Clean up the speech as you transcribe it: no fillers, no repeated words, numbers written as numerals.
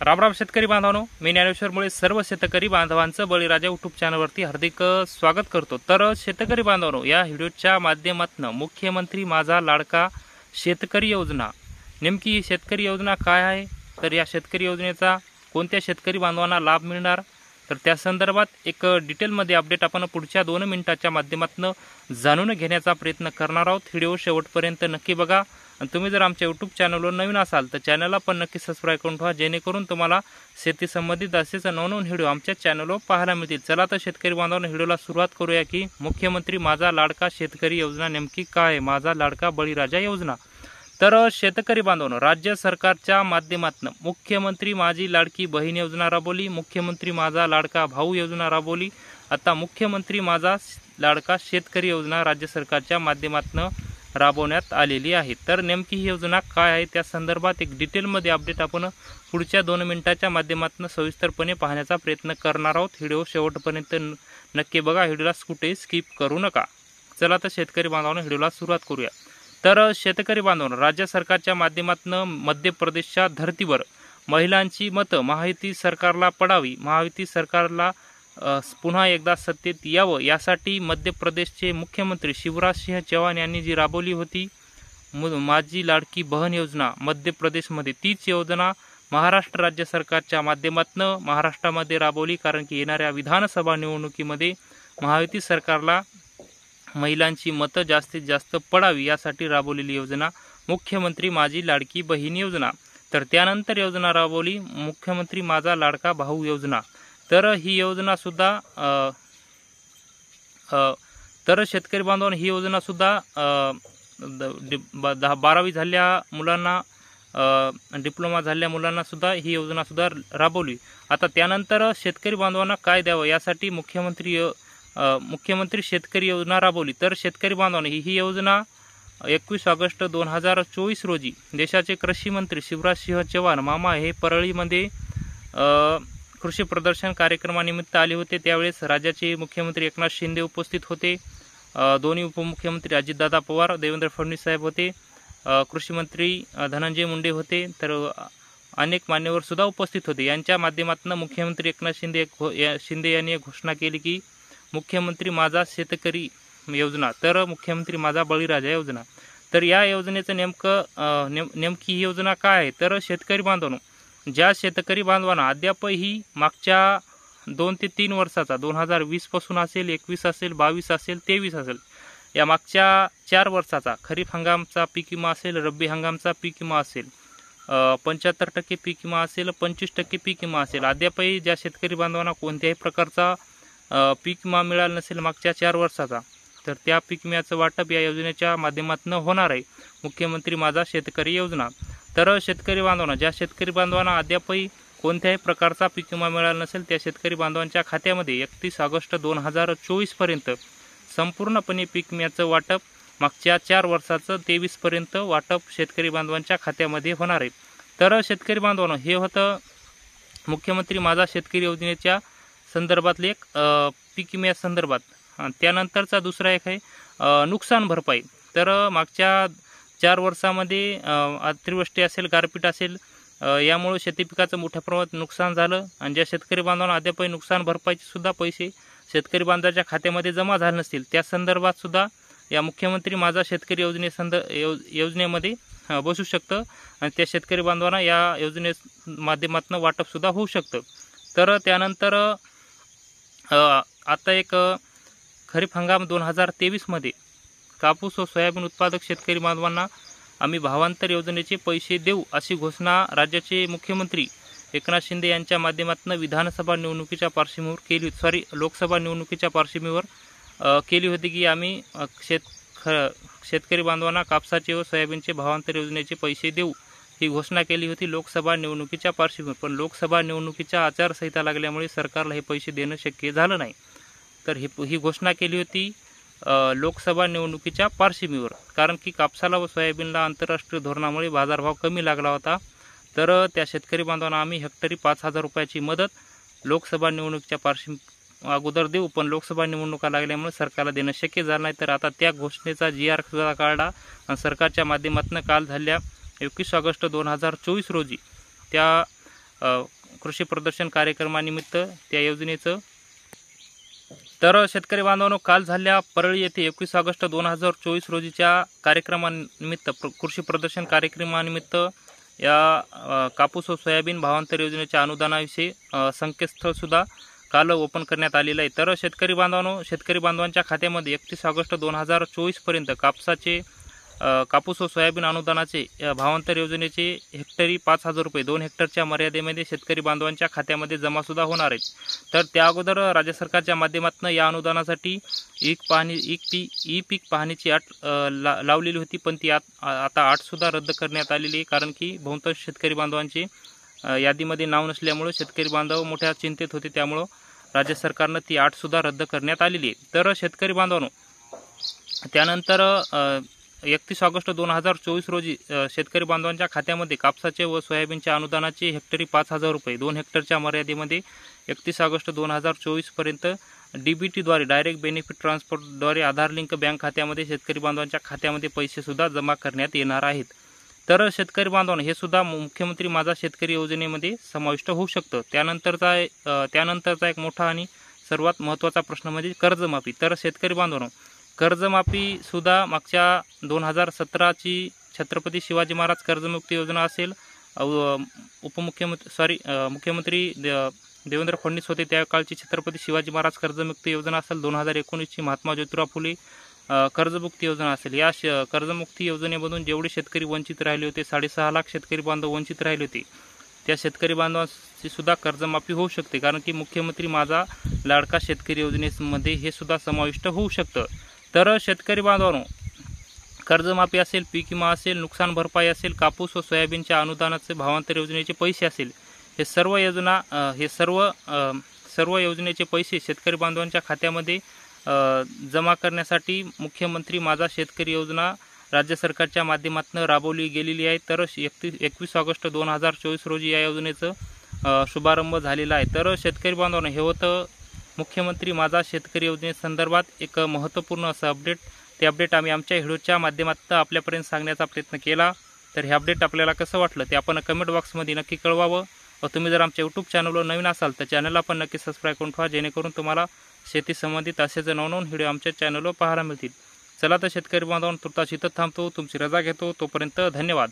रामराम शेतकरी बांधवांनो, मी ज्ञानेश्वर मुळे सर्व शेतकरी बांधवांचं बळीराजा यूट्यूब चॅनलवरती हार्दिक स्वागत करतो। तर शेतकरी बांधवांनो, या व्हिडिओच्या माध्यमातून मुख्यमंत्री माझा लाडका शेतकरी योजना, नेमकी ही शेतकरी योजना काय आहे, तर या शेतकरी योजनेचा कोणत्या शेतकरी बांधवांना लाभ मिळणार, तर त्या संदर्भात एक डिटेलमध्ये अपडेट आपण पुढच्या 2 मिनिटाच्या माध्यमातून जाणून घेण्याचा प्रयत्न करणार आहोत। व्हिडिओ शेवटपर्यंत नक्की बघा आणि तुम्ही जर आमच्या यूट्यूब चॅनलवर नवीन असाल तर चॅनलला पण नक्की सबस्क्राइब करून ठेवा, जेणेकरून तुम्हाला शेती संबंधित असेच नवनवीन व्हिडिओ आमच्या चॅनलवर पाहायला मिळतील। चला तर शेतकरी बांधवांनो, व्हिडिओला सुरुवात करूया की मुख्यमंत्री माझा लाडका शेतकरी योजना नेमकी काय आहे, माझा लाडका बळीराजा योजना। तर शेतकरी बांधवांनो, राज्य सरकारच्या माध्यमातून मुख्यमंत्री माझी लाडकी बहीण योजना राबवली, मुख्यमंत्री माझा लाडका भाऊ योजना राबवली, आता मुख्यमंत्री माझा लाडका शेतकरी योजना राज्य सरकारच्या माध्यमातून राबवण्यात आलेली आहे। तर नेमकी ही योजना काय आहे त्या संदर्भात एक डिटेलमध्ये अपडेट आपण पुढच्या 2 मिनिटाच्या माध्यमातून सविस्तरपणे पाहण्याचा प्रयत्न करणार आहोत। व्हिडिओ शेवटपर्यंत नक्की बघा, व्हिडिओला कुठेही स्किप करू नका। चला तर शेतकरी बांधवांनो, व्हिडिओला सुरुवात करूया। तर शेतकरी बांधवांनो, राज्य सरकारच्या माध्यमातून मध्य प्रदेशच्या धर्तीवर महिलांची मतं महायुती सरकारला पडावी, महायुती सरकारला पुन्हा एकदा सत्तेत यावं, यासाठी मध्य प्रदेशचे मुख्यमंत्री शिवराज सिंह चौहान यांनी जी राबवली होती माझी लाडकी बहीण योजना मध्य प्रदेशमध्ये, तीच योजना महाराष्ट्र राज्य सरकारच्या माध्यमातून महाराष्ट्रामध्ये राबवली। कारण की येणाऱ्या विधानसभा निवडणुकीमध्ये महायुती सरकारला महिलांची मतं जास्तीत जास्त पडावी यासाठी राबवलेली योजना मुख्यमंत्री माझी लाडकी बहीण योजना। तर त्यानंतर योजना राबवली मुख्यमंत्री माझा लाडका भाऊ योजना। तर ही योजना सुद्धा तर शेतकरी बांधवांनो, ही योजना सुद्धा 12वी झालेल्या मुलांना, डिप्लोमा झालेल्या मुलांना सुद्धा ही योजना सुद्धा राबवली। आता त्यानंतर शेतकरी बांधवांना काय द्यावं यासाठी मुख्यमंत्री शेतकरी योजना राबवली। तर शेतकरी बांधवांनो, ही योजना 21 ऑगस्ट 2024 रोजी देशाचे कृषी मंत्री शिवराज सिंह चौहान मामा हे परळीमध्ये कृषी प्रदर्शन कार्यक्रमानिमित्त आले होते। त्यावेळेस राज्याचे मुख्यमंत्री एकनाथ शिंदे उपस्थित होते, दोन्ही उपमुख्यमंत्री अजितदादा पवार, देवेंद्र फडणवीस साहेब होते, कृषी मंत्री धनंजय मुंडे होते, तर अनेक मान्यवर सुद्धा उपस्थित होते। यांच्या माध्यमातून मुख्यमंत्री एकनाथ शिंदे यांनी एक घोषणा केली की मुख्यमंत्री माझा शेतकरी योजना, तर मुख्यमंत्री माझा बळीराजा योजना। तर या योजनेचं नेमकी ही योजना काय आहे, तर शेतकरी बांधवांनो, ज्या शेतकरी बांधवांना अद्यापही मागच्या 2 ते 3 वर्षाचा 2020 पासून असेल, 21 असेल, 22 असेल, 23 असेल, या मागच्या 4 वर्षाचा खरीप हंगामचा पीक विमा असेल, रब्बी हंगामचा पीक विमा असेल, 75% पीक विमा असेल, 25% पीक विमा असेल, अद्यापही ज्या शेतकरी बांधवांना कोणत्याही प्रकारचा पीक विमा मिळाला नसेल मागच्या 4 वर्षाचा, तर त्या पीक विम्याचं वाटप या योजनेच्या माध्यमातून होणार आहे, मुख्यमंत्री माझा शेतकरी योजना। तर शेतकरी बांधवांना, ज्या शेतकरी बांधवांना अद्यापही कोणत्याही प्रकारचा पीक विमा मिळाला नसेल त्या शेतकरी बांधवांच्या खात्यामध्ये 31 ऑगस्ट 2024 पर्यंत संपूर्णपणे पीक विम्याचं वाटप, मागच्या 4 वर्षाचं 23 पर्यंत वाटप शेतकरी बांधवांच्या खात्यामध्ये होणार आहे। तर शेतकरी बांधवांनो, हे होतं मुख्यमंत्री माझा शेतकरी योजनेच्या संदर्भातले एक पीक विम्या संदर्भात। त्यानंतरचा दुसरा एक आहे नुकसान भरपाई। तर मागच्या 4 वर्षामध्ये अतिवृष्टी असेल, गारपीट असेल, यामुळे शेती पिकाचं मोठ्या प्रमाणात नुकसान झालं आणि ज्या शेतकरी बांधवांना अद्यापही नुकसान भरपाईचे सुद्धा पैसे शेतकरी बांधवांच्या खात्यामध्ये जमा झाले नसतील, त्या संदर्भात सुद्धा या मुख्यमंत्री माझा शेतकरी योजनेमध्ये बसू शकतं आणि त्या शेतकरी बांधवांना या योजने माध्यमातून वाटप सुद्धा होऊ शकतं। तर त्यानंतर आता एक खरीप हंगाम 2023 मध्ये कापूस व सोयाबीन उत्पादक शेतकरी बांधवांना आम्ही भावांतर योजनेचे पैसे देऊ अशी घोषणा राज्याचे मुख्यमंत्री एकनाथ शिंदे यांच्या माध्यमातून विधानसभा निवडणुकीच्या पार्श्वभूमीवर लोकसभा निवडणुकीच्या पार्श्वभूमीवर केली होती की आम्ही शेतकरी बांधवांना कापसाचे व सोयाबीनचे भावांतर योजनेचे पैसे देऊ, ही घोषणा केली होती लोकसभा निवडणुकीच्या पार्श्वभूमीवर। पण लोकसभा निवडणुकीच्या आचारसंहिता लागल्यामुळे सरकारला हे पैसे देणं शक्य झालं नाही। तर ही घोषणा केली होती लोकसभा निवडणुकीच्या पार्श्वभूमीवर, कारण की कापसाला व सोयाबीनला आंतरराष्ट्रीय धोरणामुळे बाजारभाव कमी लागला होता। तर त्या शेतकरी बांधवांना आम्ही हेक्टरी 5,000 रुपयाची मदत लोकसभा निवडणुकीच्या अगोदर देऊ, पण लोकसभा निवडणुका लागल्यामुळे सरकारला देणं शक्य झालं नाही। तर आता त्या घोषणेचा GR सुद्धा काढला आणि सरकारच्या माध्यमातून काल झालेल्या 21 ऑगस्ट 2024 रोजी त्या कृषी प्रदर्शन कार्यक्रमानिमित्त त्या योजनेचं. तर शेतकरी बांधवांनो, काल झालेल्या परळी येथे 21 ऑगस्ट 2024 रोजीच्या कार्यक्रमानिमित्त कृषी प्रदर्शन कार्यक्रमानिमित्त या कापूस व सोयाबीन भावांतर योजनेच्या अनुदानाविषयी संकेतस्थळसुद्धा काल ओपन करण्यात आलेलं आहे. तर शेतकरी बांधवांच्या खात्यामध्ये 31 ऑगस्ट 2024 पर्यंत कापूस व सोयाबीन अनुदानाचे भावांतर योजनेचे हेक्टरी 5,000 रुपये 2 हेक्टरच्या मर्यादेमध्ये शेतकरी बांधवांच्या खात्यामध्ये जमासुद्धा होणार आहेत. तर त्या अगोदर राज्य सरकारच्या माध्यमातून या अनुदानासाठी ई पीक पाहणीची अट लावलेली होती, पण ती आता अटसुद्धा रद्द करण्यात आलेली आहे. कारण की बहुतांश शेतकरी बांधवांचे यादीमध्ये नाव नसल्यामुळे शेतकरी बांधव मोठ्या चिंतेत होते, त्यामुळं राज्य सरकारनं ती अटसुद्धा रद्द करण्यात आलेली आहे. तर शेतकरी बांधवांनो, त्यानंतर 31 ऑगस्ट 2024 रोजी शेतकरी बांधवांच्या खात्यामध्ये कापसाचे व सोयाबीनच्या अनुदानाचे हेक्टरी 5,000 रुपये 2 हेक्टरच्या मर्यादेमध्ये 31 ऑगस्ट 2024 पर्यंत DBTद्वारे डायरेक्ट बेनिफिट ट्रान्सफरद्वारे आधार लिंक बँक खात्यामध्ये शेतकरी बांधवांच्या खात्यामध्ये पैसेसुद्धा जमा करण्यात येणार आहेत. तर शेतकरी बांधवांनो, हे सुद्धा मुख्यमंत्री माझा शेतकरी योजनेमध्ये समाविष्ट होऊ शकतं. त्यानंतरचा एक मोठा आणि सर्वात महत्त्वाचा प्रश्न म्हणजे कर्जमाफी. तर शेतकरी बांधवांनो, कर्जमाफीसुद्धा मागच्या 2017ची छत्रपती शिवाजी महाराज कर्जमुक्ती योजना असेल, मुख्यमंत्री देवेंद्र फडणवीस होते त्या काळची छत्रपती शिवाजी महाराज कर्जमुक्ती योजना असेल, 2019ची महात्मा ज्योतिराव फुले कर्जमुक्ती योजना असेल. या कर्जमुक्ती योजनेमधून जेवढे शेतकरी वंचित राहिले होते, 6.5 लाख शेतकरी बांधव वंचित राहिले होते, त्या शेतकरी बांधवांची सुद्धा कर्जमाफी होऊ शकते. कारण की मुख्यमंत्री माझा लाडका शेतकरी योजनेमध्ये हे सुद्धा समाविष्ट होऊ शकतं. तर शेतकरी बांधवांनो, कर्जमाफी असेल, पीक विमा असेल, नुकसान भरपाई असेल, कापूस व सोयाबीनच्या अनुदानाचे भावांतर योजनेचे पैसे असेल, हे सर्व योजनेचे पैसे शेतकरी बांधवांच्या खात्यामध्ये जमा करण्यासाठी मुख्यमंत्री माझा शेतकरी योजना राज्य सरकारच्या माध्यमातून राबवली गेलेली आहे. तर 21 ऑगस्ट 2024 रोजी या योजनेचं शुभारंभ झालेला आहे. तर शेतकरी बांधवांनो, हे होतं मुख्यमंत्री माझा शेतकरी योजनेसंदर्भात एक महत्त्वपूर्ण असं अपडेट. ते अपडेट आम्ही आमच्या व्हिडिओच्या माध्यमातून आपल्यापर्यंत सांगण्याचा प्रयत्न केला. तर हे अपडेट आपल्याला कसं वाटलं ते आपण कमेंट बॉक्समध्ये नक्की कळवावं. व तुम्ही जर आमच्या यूट्यूब चॅनलवर नवीन असाल तर चॅनलला पण नक्की सबस्क्राईब करून ठेवा, जेणेकरून तुम्हाला शेती संबंधित असेच नवनवीन व्हिडिओ आमच्या चॅनलवर पाहायला मिळतील. चला तर शेतकरी बांधवांनो, तुर्तास इथं थांबतो, तुमची रजा घेतो. तोपर्यंत धन्यवाद.